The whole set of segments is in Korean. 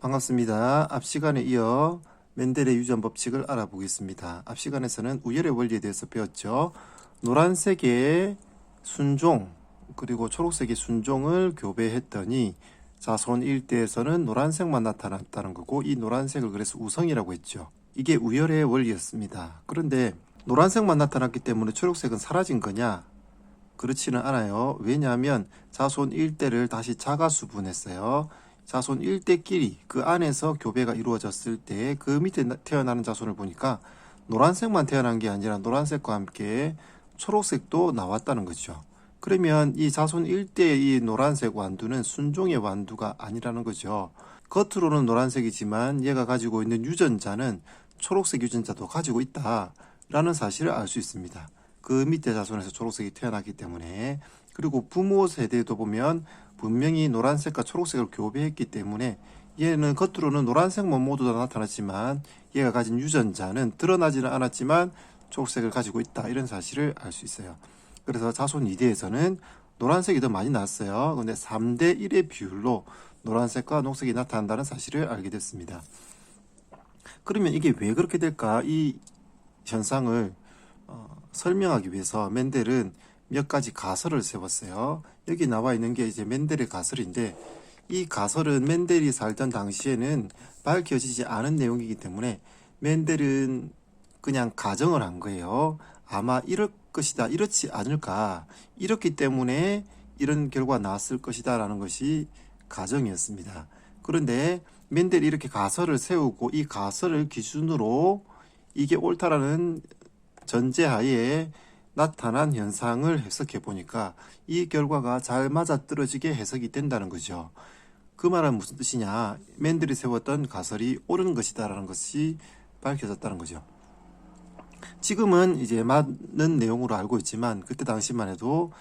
반갑습니다. 앞 시간에 이어 멘델의 유전 법칙을 알아보겠습니다. 앞 시간에서는 우열의 원리에 대해서 배웠죠. 노란색의 순종 그리고 초록색의 순종을 교배했더니 자손 일대에서는 노란색만 나타났다는 거고, 이 노란색을 그래서 우성이라고 했죠. 이게 우열의 원리였습니다. 그런데 노란색만 나타났기 때문에 초록색은 사라진 거냐? 그렇지는 않아요. 왜냐하면 자손 일대를 다시 자가수분했어요. 자손 일대끼리 그 안에서 교배가 이루어졌을 때 그 밑에 태어나는 자손을 보니까 노란색만 태어난 게 아니라 노란색과 함께 초록색도 나왔다는 거죠. 그러면 이 자손 일대의 이 노란색 완두는 순종의 완두가 아니라는 거죠. 겉으로는 노란색이지만 얘가 가지고 있는 유전자는 초록색 유전자도 가지고 있다라는 사실을 알 수 있습니다. 그 밑에 자손에서 초록색이 태어났기 때문에. 그리고 부모 세대도 보면 분명히 노란색과 초록색을 교배했기 때문에 얘는 겉으로는 노란색만 모두 다 나타났지만 얘가 가진 유전자는 드러나지는 않았지만 초록색을 가지고 있다, 이런 사실을 알 수 있어요. 그래서 자손 2대에서는 노란색이 더 많이 났어요. 근데 3대 1의 비율로 노란색과 녹색이 나타난다는 사실을 알게 됐습니다. 그러면 이게 왜 그렇게 될까? 이 현상을 설명하기 위해서 멘델은 몇 가지 가설을 세웠어요. 여기 나와 있는 게 이제 멘델의 가설인데, 이 가설은 멘델이 살던 당시에는 밝혀지지 않은 내용이기 때문에 멘델은 그냥 가정을 한 거예요. 아마 이럴 것이다, 이렇지 않을까, 이렇기 때문에 이런 결과가 나왔을 것이다 라는 것이 가정이었습니다. 그런데 멘델이 이렇게 가설을 세우고 이 가설을 기준으로 이게 옳다라는 전제하에 나타난 현상을 해석해 보니까 이 결과가 잘 맞아떨어지게 해석이 된다는 거죠. 그 말은 무슨 뜻이냐? 멘델이 세웠던 가설이 옳은 것이다라는 것이 밝혀졌다는 거죠. 지금은 이제 맞는 내용으로 알고 있지만 그때 당시만 해도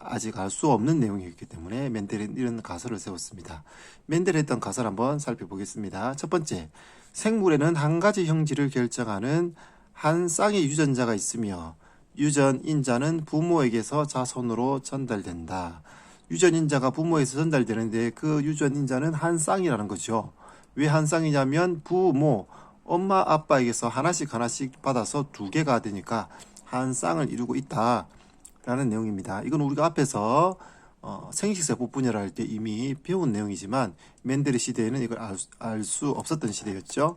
아직 알 수 없는 내용이었기 때문에 멘델은 이런 가설을 세웠습니다. 멘델이 했던 가설 한번 살펴보겠습니다. 첫 번째, 생물에는 한 가지 형질을 결정하는 한 쌍의 유전자가 있으며 유전인자는 부모에게서 자손으로 전달된다. 유전인자가 부모에서 전달되는데 그 유전인자는 한 쌍이라는 거죠. 왜 한 쌍이냐면 부모, 엄마 아빠에게서 하나씩 받아서 두 개가 되니까 한 쌍을 이루고 있다라는 내용입니다. 이건 우리가 앞에서 생식세포 분열을 할 때 이미 배운 내용이지만 멘델의 시대에는 이걸 알 수 없었던 시대였죠.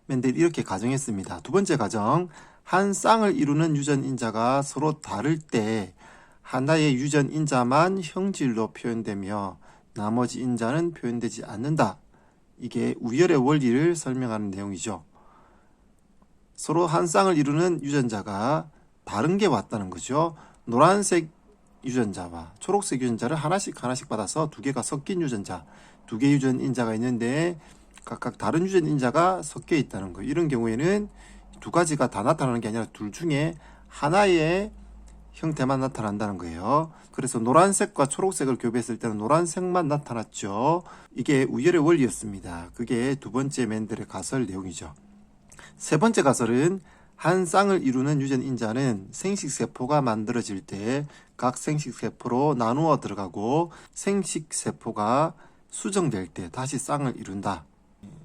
멘델이 이렇게 가정했습니다. 두 번째 가정, 한 쌍을 이루는 유전인자가 서로 다를 때 하나의 유전인자만 형질로 표현되며 나머지 인자는 표현되지 않는다. 이게 우열의 원리를 설명하는 내용이죠. 서로 한 쌍을 이루는 유전자가 다른 게 왔다는 거죠. 노란색 유전자와 초록색 유전자를 하나씩 받아서 두 개가 섞인 유전자, 두 개의 유전인자가 있는데 각각 다른 유전인자가 섞여 있다는 거예요. 이런 경우에는 두 가지가 다 나타나는 게 아니라 둘 중에 하나의 형태만 나타난다는 거예요. 그래서 노란색과 초록색을 교배했을 때는 노란색만 나타났죠. 이게 우열의 원리였습니다. 그게 두 번째 멘델의 가설 내용이죠. 세 번째 가설은 한 쌍을 이루는 유전인자는 생식세포가 만들어질 때 각 생식세포로 나누어 들어가고 생식세포가 수정될 때 다시 쌍을 이룬다.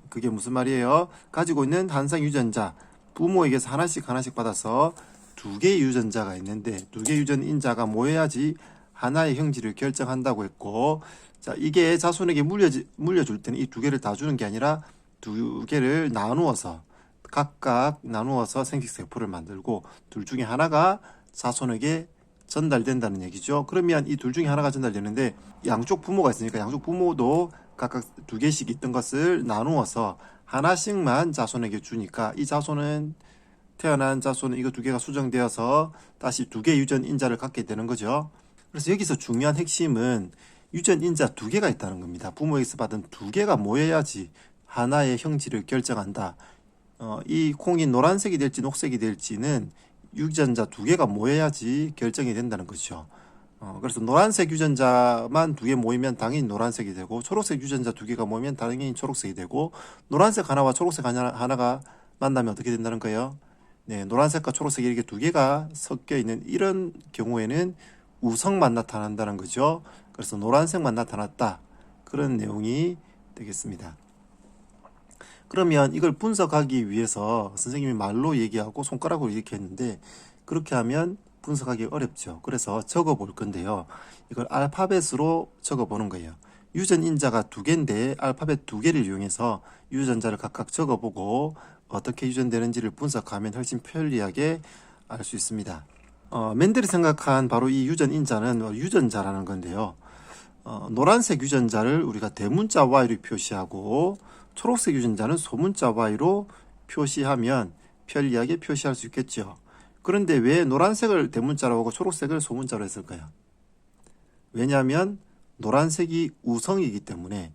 그게 무슨 말이에요? 가지고 있는 한 쌍 유전자, 부모에게서 하나씩 받아서 두 개의 유전자가 있는데 두 개의 유전인자가 모여야지 하나의 형질을 결정한다고 했고, 자, 이게 자손에게 물려줄 때는 이 두 개를 다 주는 게 아니라 두 개를 나누어서 각각 나누어서 생식세포를 만들고 둘 중에 하나가 자손에게 전달된다는 얘기죠. 그러면 이 둘 중에 하나가 전달되는데 양쪽 부모가 있으니까 양쪽 부모도 각각 두 개씩 있던 것을 나누어서 하나씩만 자손에게 주니까 이 자손은 태어난 자손은 이거 두 개가 수정되어서 다시 두 개의 유전인자를 갖게 되는 거죠. 그래서 여기서 중요한 핵심은 유전인자 두 개가 있다는 겁니다. 부모에게서 받은 두 개가 모여야지 하나의 형질을 결정한다. 이 콩이 노란색이 될지 녹색이 될지는 유전자 두 개가 모여야지 결정이 된다는 거죠. 그래서 노란색 유전자만 두 개 모이면 당연히 노란색이 되고 초록색 유전자 두 개가 모이면 당연히 초록색이 되고 노란색 하나와 초록색 하나가 만나면 어떻게 된다는 거예요? 네, 노란색과 초록색이 이렇게 두 개가 섞여 있는 이런 경우에는 우성만 나타난다는 거죠. 그래서 노란색만 나타났다, 그런 내용이 되겠습니다. 그러면 이걸 분석하기 위해서 선생님이 말로 얘기하고 손가락으로 얘기했는데 그렇게 하면 분석하기 어렵죠. 그래서 적어 볼 건데요. 이걸 알파벳으로 적어 보는 거예요. 유전인자가 두 개인데 알파벳 두 개를 이용해서 유전자를 각각 적어 보고 어떻게 유전되는지를 분석하면 훨씬 편리하게 알 수 있습니다. 멘델이 생각한 바로 이 유전인자는 유전자라는 건데요. 노란색 유전자를 우리가 대문자 Y로 표시하고 초록색 유전자는 소문자 Y로 표시하면 편리하게 표시할 수 있겠죠. 그런데 왜 노란색을 대문자로 하고 초록색을 소문자로 했을까요? 왜냐하면 노란색이 우성이기 때문에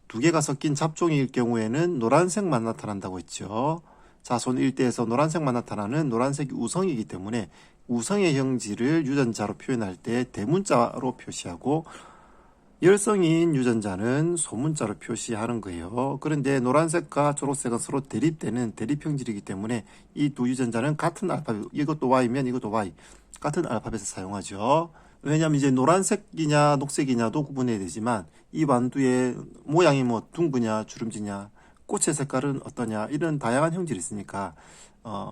두 개가 섞인 잡종일 경우에는 노란색만 나타난다고 했죠. 자손 일대에서 노란색만 나타나는 노란색이 우성이기 때문에 우성의 형질을 유전자로 표현할 때 대문자로 표시하고 열성인 유전자는 소문자로 표시하는 거예요. 그런데 노란색과 초록색은 서로 대립되는 대립형질이기 때문에 이 두 유전자는 같은 알파벳, 이것도 Y면 이것도 Y, 같은 알파벳을 사용하죠. 왜냐하면 이제 노란색이냐 녹색이냐도 구분해야 되지만 이 완두의 모양이 뭐 둥그냐 주름지냐 꽃의 색깔은 어떠냐 이런 다양한 형질이 있으니까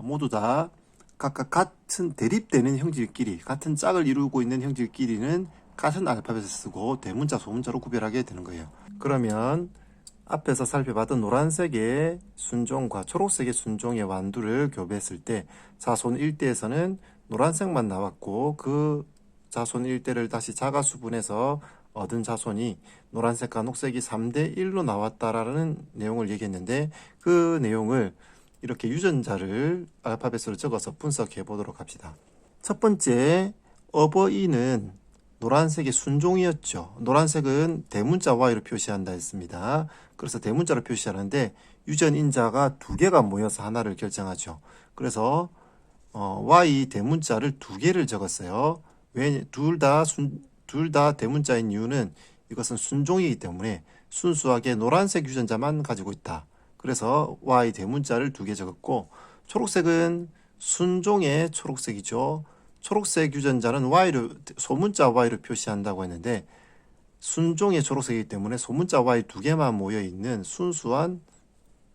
모두 다 각각 같은 대립되는 형질끼리 같은 짝을 이루고 있는 형질끼리는 같은 알파벳을 쓰고 대문자 소문자로 구별하게 되는 거예요. 그러면 앞에서 살펴봤던 노란색의 순종과 초록색의 순종의 완두를 교배했을 때 자손 1대에서는 노란색만 나왔고 그 자손 1대를 다시 자가수분해서 얻은 자손이 노란색과 녹색이 3대 1로 나왔다라는 내용을 얘기했는데 그 내용을 이렇게 유전자를 알파벳으로 적어서 분석해 보도록 합시다. 첫 번째, 어버이는 노란색의 순종이었죠. 노란색은 대문자 Y로 표시한다 했습니다. 그래서 대문자로 표시하는데 유전인자가 두 개가 모여서 하나를 결정하죠. 그래서 Y 대문자를 두 개를 적었어요. 왜 둘 다 대문자인 이유는 이것은 순종이기 때문에 순수하게 노란색 유전자만 가지고 있다. 그래서 Y 대문자를 두 개 적었고 초록색은 순종의 초록색이죠. 초록색 유전자는 Y로 소문자 Y로 표시한다고 했는데 순종의 초록색이기 때문에 소문자 Y 두 개만 모여 있는 순수한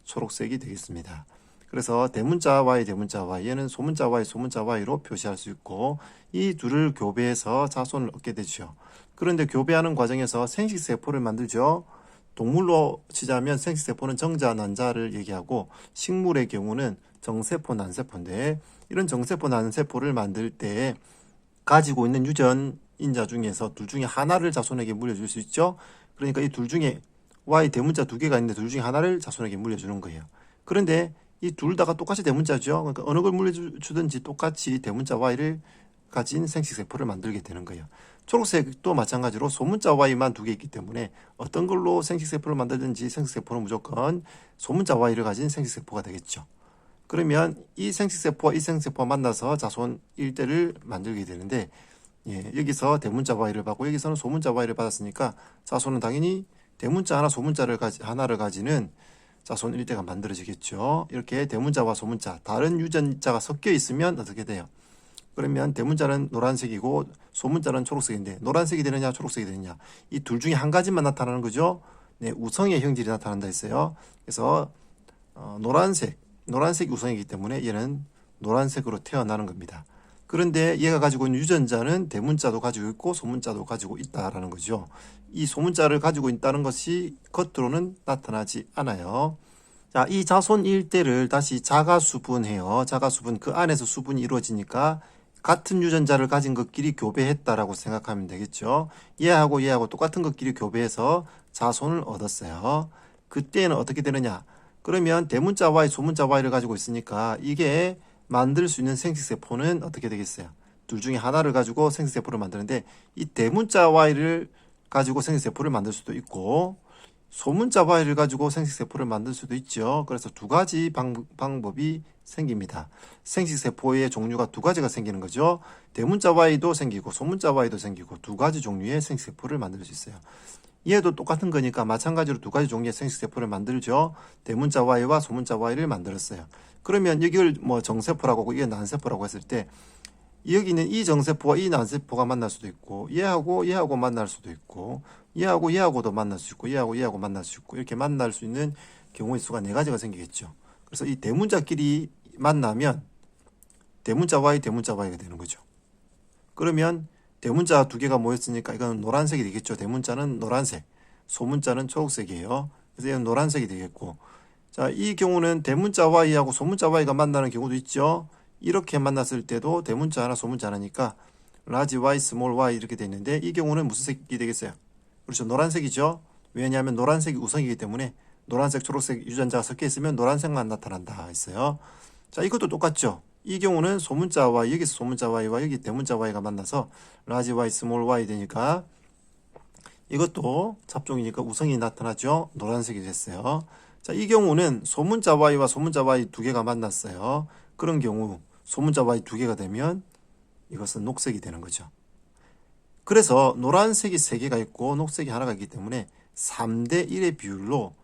초록색이 되겠습니다. 그래서 대문자 Y, 대문자 Y, 얘는 소문자 Y, 소문자 Y로 표시할 수 있고 이 둘을 교배해서 자손을 얻게 되죠. 그런데 교배하는 과정에서 생식세포를 만들죠. 동물로 치자면 생식세포는 정자, 난자를 얘기하고 식물의 경우는 정세포, 난세포인데 이런 정세포, 난세포를 만들 때 가지고 있는 유전인자 중에서 둘 중에 하나를 자손에게 물려줄 수 있죠. 그러니까 이 둘 중에 Y 대문자 두 개가 있는데 둘 중에 하나를 자손에게 물려주는 거예요. 그런데 이 둘 다가 똑같이 대문자죠. 그러니까 어느 걸 물려주든지 똑같이 대문자 Y를 가진 생식세포를 만들게 되는 거예요. 초록색도 마찬가지로 소문자 Y만 두 개 있기 때문에 어떤 걸로 생식세포를 만들든지 생식세포는 무조건 소문자 Y를 가진 생식세포가 되겠죠. 그러면 이 생식세포와 이 생식세포가 만나서 자손 1대를 만들게 되는데 여기서 대문자 Y를 받고 여기서는 소문자 Y를 받았으니까 자손은 당연히 대문자 하나 소문자를 하나를 가지는 자손 1대가 만들어지겠죠. 이렇게 대문자와 소문자 다른 유전자가 섞여 있으면 어떻게 돼요? 그러면 대문자는 노란색이고 소문자는 초록색인데 노란색이 되느냐 초록색이 되느냐 이 둘 중에 한 가지만 나타나는 거죠. 우성의 형질이 나타난다 했어요. 그래서 노란색 우성이기 때문에 얘는 노란색으로 태어나는 겁니다. 그런데 얘가 가지고 있는 유전자는 대문자도 가지고 있고 소문자도 가지고 있다라는 거죠. 이 소문자를 가지고 있다는 것이 겉으로는 나타나지 않아요. 자, 이 자손 1대를 다시 자가수분해요. 자가수분, 그 안에서 수분이 이루어지니까 같은 유전자를 가진 것끼리 교배했다라고 생각하면 되겠죠. 얘하고 얘하고 똑같은 것끼리 교배해서 자손을 얻었어요. 그때는 어떻게 되느냐? 그러면 대문자 Y, 소문자 Y를 가지고 있으니까 이게 만들 수 있는 생식세포는 어떻게 되겠어요? 둘 중에 하나를 가지고 생식세포를 만드는데 이 대문자 Y를 가지고 생식세포를 만들 수도 있고 소문자 Y를 가지고 생식세포를 만들 수도 있죠. 그래서 두 가지 방법이 생깁니다. 생식세포의 종류가 두 가지가 생기는 거죠. 대문자 Y도 생기고 소문자 Y도 생기고 두 가지 종류의 생식세포를 만들 수 있어요. 얘도 똑같은 거니까 마찬가지로 두 가지 종류의 생식세포를 만들죠. 대문자 Y와 소문자 Y를 만들었어요. 그러면 이걸 뭐 정세포라고 하고 이게 난세포라고 했을 때 여기 있는 이 정세포와 이 난세포가 만날 수도 있고, 얘하고 얘하고 만날 수도 있고, 얘하고 얘하고도 만날 수 있고, 얘하고 얘하고 만날 수 있고, 이렇게 만날 수 있는 경우의 수가 4가지가 생기겠죠. 그래서 이 대문자끼리 만나면 대문자 Y, 대문자 Y가 되는 거죠. 그러면 대문자 2개가 모였으니까 이건 노란색이 되겠죠. 대문자는 노란색, 소문자는 초록색이에요. 그래서 얘는 노란색이 되겠고, 자, 이 경우는 대문자 Y하고 소문자 Y가 만나는 경우도 있죠. 이렇게 만났을 때도 대문자 하나, 소문자 하나니까 라지 Y, 스몰 Y 이렇게 돼 있는데, 이 경우는 무슨 색이 되겠어요? 그렇죠. 노란색이죠. 왜냐하면 노란색이 우성이기 때문에 노란색, 초록색 유전자가 섞여 있으면 노란색만 나타난다 했어요. 자, 이것도 똑같죠. 이 경우는 소문자 Y, 여기서 소문자 Y와 여기 대문자 Y가 만나서 라지 Y, 스몰 Y 되니까 이것도 잡종이니까 우성이 나타나죠. 노란색이 됐어요. 자, 이 경우는 소문자 Y와 소문자 Y 2개가 만났어요. 그런 경우 소문자 Y 2개가 되면 이것은 녹색이 되는 거죠. 그래서 노란색이 3개가 있고 녹색이 하나가 있기 때문에 3대 1의 비율로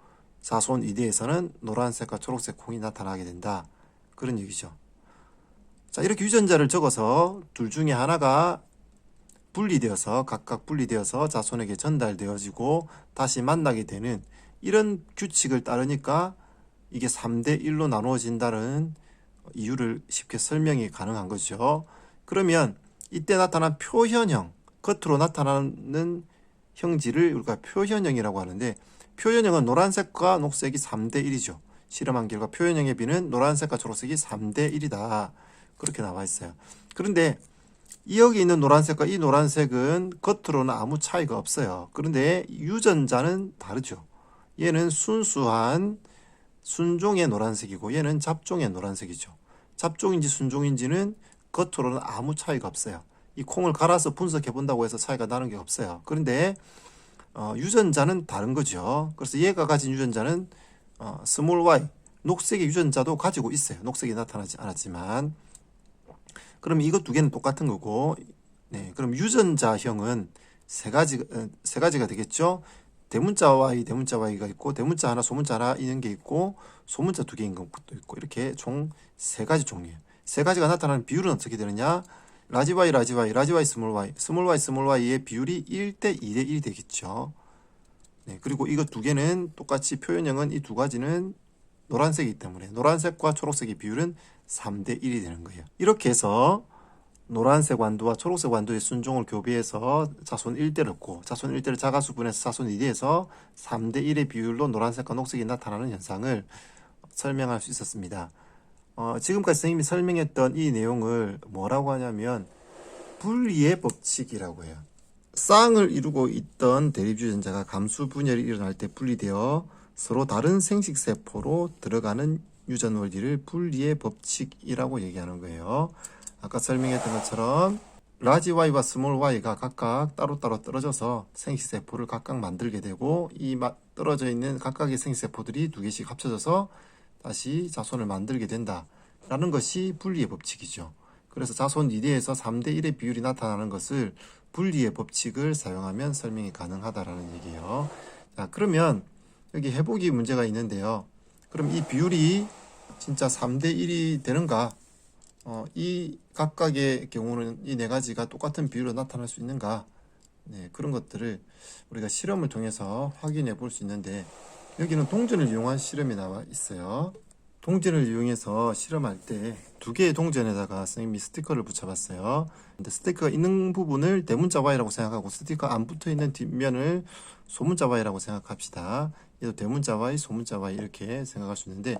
자손 2대에서는 노란색과 초록색 콩이 나타나게 된다. 그런 얘기죠. 자, 이렇게 유전자를 적어서 둘 중에 하나가 분리되어서 각각 분리되어서 자손에게 전달되어지고 다시 만나게 되는 이런 규칙을 따르니까 이게 3대 1로 나누어진다는 이유를 쉽게 설명이 가능한 거죠. 그러면 이때 나타난 표현형, 겉으로 나타나는 형질을 우리가 표현형이라고 하는데, 표현형은 노란색과 녹색이 3대 1이죠. 실험한 결과 표현형의 비는 노란색과 초록색이 3대 1이다. 그렇게 나와 있어요. 그런데 여기 있는 노란색과 이 노란색은 겉으로는 아무 차이가 없어요. 그런데 유전자는 다르죠. 얘는 순수한 순종의 노란색이고 얘는 잡종의 노란색이죠. 잡종인지 순종인지는 겉으로는 아무 차이가 없어요. 이 콩을 갈아서 분석해 본다고 해서 차이가 나는 게 없어요. 그런데 유전자는 다른 거죠. 그래서 얘가 가진 유전자는 스몰 y, 녹색의 유전자도 가지고 있어요. 녹색이 나타나지 않았지만. 그럼 이거 2개는 똑같은 거고, 네, 그럼 유전자형은 세 가지가 되겠죠. 대문자 Y, 대문자 Y가 있고, 대문자 하나, 소문자 하나 있는 게 있고, 소문자 2개인 것도 있고, 이렇게 총 3가지 종류예요. 3가지가 나타나는 비율은 어떻게 되느냐? 라지 Y, 라지 Y, 라지 Y, 스몰 Y, 스몰 Y, 스몰 Y의 비율이 1대 2대 1이 되겠죠. 네, 그리고 이거 2개는 똑같이 표현형은 이 2가지는 노란색이기 때문에 노란색과 초록색의 비율은 3대 1이 되는 거예요. 이렇게 해서 노란색 완두와 초록색 완두의 순종을 교배해서 자손 1대를 얻고 자손 1대를 자가수 분해서 자손 2대에서 3대 1의 비율로 노란색과 녹색이 나타나는 현상을 설명할 수 있었습니다. 지금까지 선생님이 설명했던 이 내용을 뭐라고 하냐면 분리의 법칙이라고 해요. 쌍을 이루고 있던 대립유전자가 감수 분열이 일어날 때 분리되어 서로 다른 생식세포로 들어가는 유전 원리를 분리의 법칙이라고 얘기하는 거예요. 아까 설명했던 것처럼 라지 Y와 스몰 Y가 각각 따로따로 떨어져서 생식세포를 각각 만들게 되고 이 떨어져 있는 각각의 생식세포들이 2개씩 합쳐져서 다시 자손을 만들게 된다라는 것이 분리의 법칙이죠. 그래서 자손 2대에서 3대 1의 비율이 나타나는 것을 분리의 법칙을 사용하면 설명이 가능하다라는 얘기예요. 자, 그러면 여기 해보기 문제가 있는데요. 그럼 이 비율이 진짜 3대 1이 되는가? 이 각각의 경우는 이 4가지가 똑같은 비율로 나타날 수 있는가? 네, 그런 것들을 우리가 실험을 통해서 확인해 볼 수 있는데 여기는 동전을 이용한 실험이 나와 있어요. 동전을 이용해서 실험할 때 2개의 동전에다가 선생님이 스티커를 붙여봤어요. 근데 스티커가 있는 부분을 대문자 Y라고 생각하고 스티커 안 붙어있는 뒷면을 소문자 Y라고 생각합시다. 얘도 대문자 Y, 소문자 Y 이렇게 생각할 수 있는데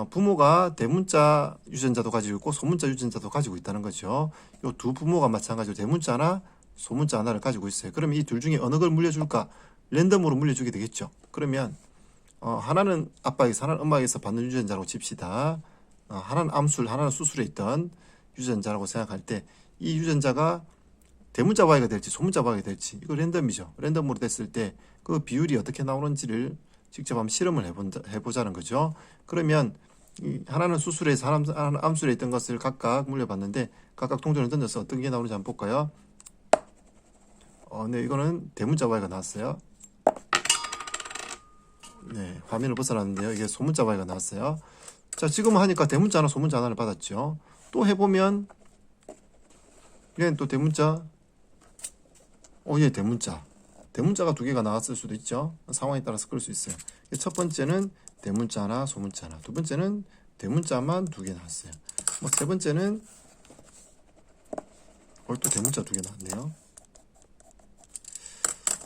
부모가 대문자 유전자도 가지고 있고 소문자 유전자도 가지고 있다는 거죠. 이 두 부모가 마찬가지로 대문자 하나, 소문자 하나를 가지고 있어요. 그러면 이 둘 중에 어느 걸 물려줄까? 랜덤으로 물려주게 되겠죠. 그러면 하나는 아빠에게서 하나는 엄마에게서 받는 유전자라고 칩시다. 하나는 암술, 하나는 수술에 있던 유전자라고 생각할 때 이 유전자가 대문자 Y가 될지 소문자 Y가 될지 이거 랜덤이죠. 랜덤으로 됐을 때 그 비율이 어떻게 나오는지를 직접 한번 실험을 해보자는 거죠. 그러면 하나는 수술에서 하나는 암술에 있던 것을 각각 물려봤는데 각각 동전을 던져서 어떤 게 나오는지 한번 볼까요? 네, 이거는 대문자 Y가 나왔어요. 네, 화면을 벗어났는데요. 이게 소문자 Y가 나왔어요. 자, 지금 하니까 대문자 하나, 소문자 하나를 받았죠. 또 해보면 얘는 또 대문자. 얘 대문자. 대문자가 두 개가 나왔을 수도 있죠. 상황에 따라서 그럴 수 있어요. 첫 번째는 대문자 하나, 소문자 하나. 두 번째는 대문자만 두 개 나왔어요. 뭐 세 번째는 또 대문자 두 개 나왔네요.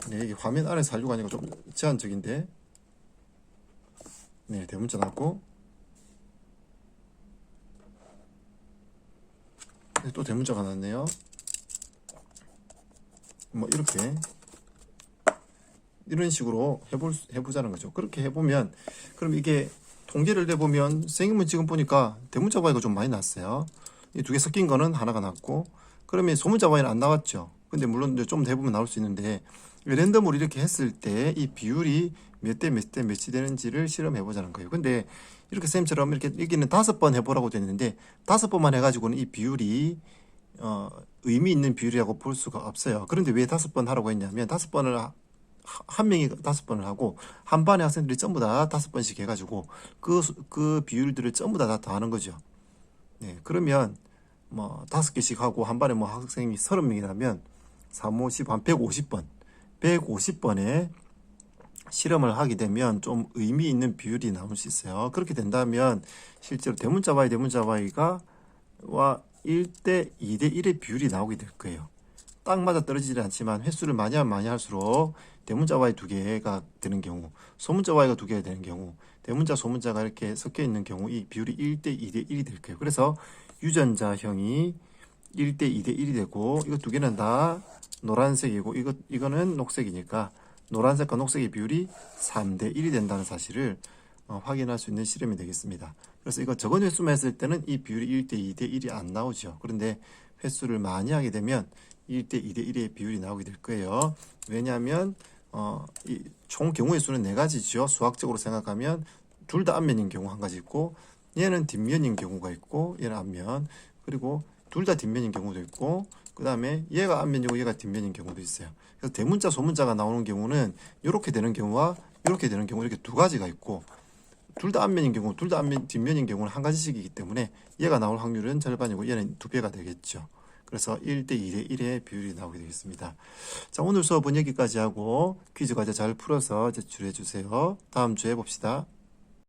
네, 이게 화면 안에서 하려고 하니까 좀 제한적인데. 네, 대문자 나왔고. 네, 또 대문자가 나왔네요. 뭐 이렇게 이런 식으로 해보자는 거죠. 그렇게 해보면, 그럼 이게 통계를 내보면 선생님은 지금 보니까 대문자 Y가 좀 많이 났어요. 이 두 개 섞인 거는 하나가 났고, 그러면 소문자 Y는 안 나왔죠. 근데 물론 이제 좀 더 해보면 나올 수 있는데, 랜덤으로 이렇게 했을 때 이 비율이 몇 대 몇 대 몇이 되는지를 실험해 보자는 거예요. 근데 이렇게 쌤처럼 이렇게 여기는 5번 해보라고 되어 있는데 5번만 해가지고는 이 비율이 의미 있는 비율이라고 볼 수가 없어요. 그런데 왜 5번 하라고 했냐면 5번을 한 명이 5번을 하고 한 반의 학생들이 전부 다 5번씩 해가지고 그 비율들을 전부 다 더하는 거죠. 네, 그러면 뭐 5개씩 하고 한 반에 뭐 학생이 30명이라면 3, 5, 10, 한 150번 150번에 실험을 하게 되면 좀 의미 있는 비율이 나올 수 있어요. 그렇게 된다면 실제로 대문자 Y가 1대 2대 1의 비율이 나오게 될 거예요. 딱 맞아 떨어지지 않지만 횟수를 많이 하면 많이 할수록 대문자 Y 두 개가 되는 경우, 소문자 Y가 두 개가 되는 경우, 대문자 소문자가 이렇게 섞여 있는 경우 이 비율이 1대 2대 1이 될 거예요. 그래서 유전자형이 1대 2대 1이 되고, 이거 두 개는 다 노란색이고 이거는 녹색이니까 노란색과 녹색의 비율이 3대 1이 된다는 사실을 확인할 수 있는 실험이 되겠습니다. 그래서 이거 적은 횟수만 했을 때는 이 비율이 1대 2대 1이 안 나오죠. 그런데 횟수를 많이 하게 되면 1대 2대 1의 비율이 나오게 될 거예요. 왜냐하면 총 경우의 수는 4가지죠. 수학적으로 생각하면 둘 다 앞면인 경우 한 가지 있고, 얘는 뒷면인 경우가 있고, 얘는 앞면, 그리고 둘 다 뒷면인 경우도 있고, 그 다음에 얘가 앞면이고 얘가 뒷면인 경우도 있어요. 그래서 대문자 소문자가 나오는 경우는 이렇게 되는 경우와 이렇게 되는 경우, 이렇게 두 가지가 있고, 둘 다 앞면인 경우, 둘 다 뒷면인 경우는 한 가지씩이기 때문에 얘가 나올 확률은 절반이고 얘는 2배가 되겠죠. 그래서 1대 2대 1의 비율이 나오게 되겠습니다. 자, 오늘 수업은 여기까지 하고 퀴즈 과제 잘 풀어서 제출해 주세요. 다음 주에 봅시다.